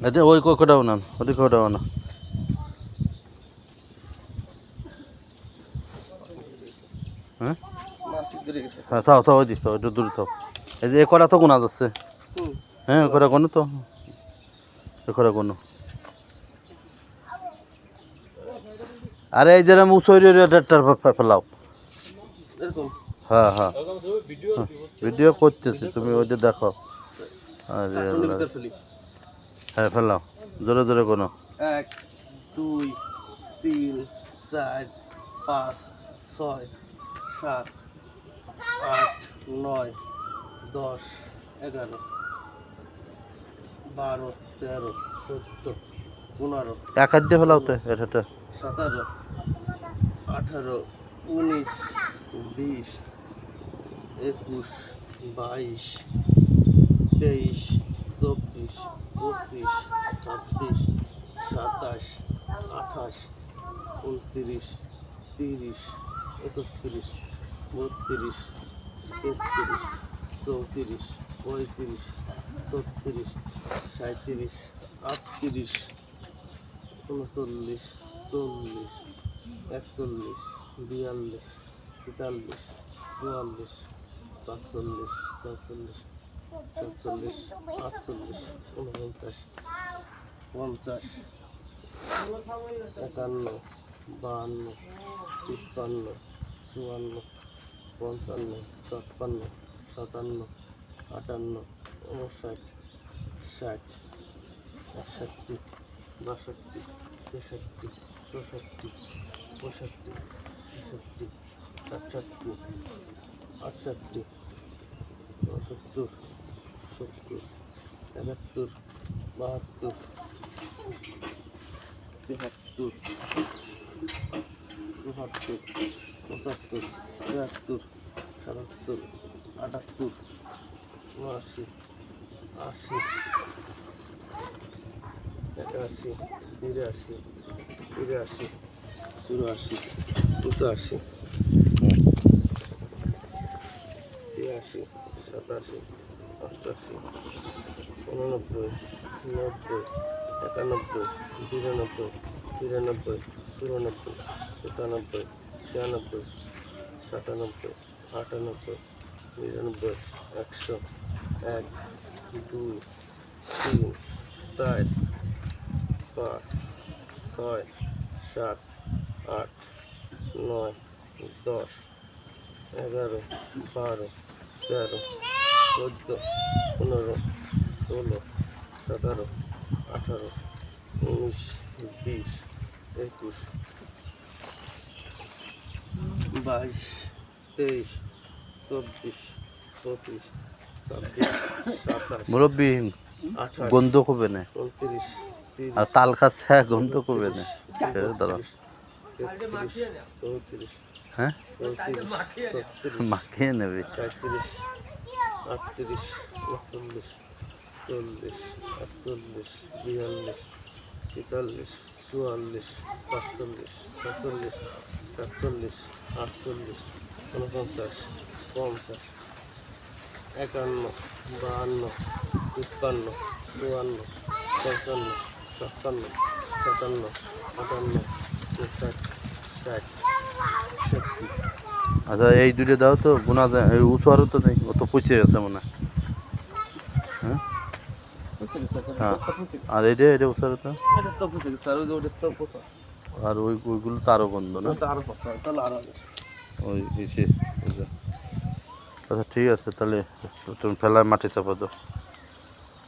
এটা ওই কোকোটাও না, ওই কোকোটাও না। হ্যাঁ হ্যাঁ, থাও থাও, ওই দিক থাও, একটু দূরে থাও। এই যে এ করা তো গোনা যাচ্ছে। হ্যাঁ, করা কোনো তো এ করা কোনো। আরে এই যেরকম উঁচু ফেলাও। হ্যাঁ হ্যাঁ, ভিডিও করতেছি, তুমি ওইটা দেখো। আরে হ্যাঁ, ফেলাও জোরে জোরে কোনো। 1 2 3 4 5 6 7 8 9 10 11 12 13 14 15 এক হাত দিয়ে ফেলাও তো এটা। 17 18 19 20 21 22 23 24 25 26 27 28 29 30 31 32 33 34 35 36 37 38 39 40 41 42 43 44 45 46 47 48 49 50 51 52 53 54 55 56 57 58 59 60 61 62 63 64 65 66 67 68 70 70 71 72 73 74 75 76 77 78 79 80 81 82 83 84 85 86 87 88 89 90 91 92 93 94 95 96 97 98 99 100 1 2 3 4 5 6 7 8 9 10 11 12 13 14 15 16 17 18 19 20 21 22 23 24 25 26 27 মুরব্বী 28 গন্ধ কবে না, 29 30 আর তাল খাচ্ছে গন্ধ কবে না। দাঁড়া, 33 34 হ্যাঁ 35 36 মাখিয়ে নেবে। 37 38 39 40 41 42 43 44 45 46 47 48 49 50 51 52 53 54 55 56 57 58 60 60 70 আচ্ছা, এই দুটো দাও তো, গুণা এই উঁচু আরও তো নেই, ও তো পচে গেছে মনে হয়। হ্যাঁ হ্যাঁ, আর এটা এটা উঁচু আরও তো, আর ওইগুলো তো আরও গন্ধ না, ওই নিচে। আচ্ছা ঠিক আছে, তাহলে তুমি ফেলায় মাটি চাপা দাও।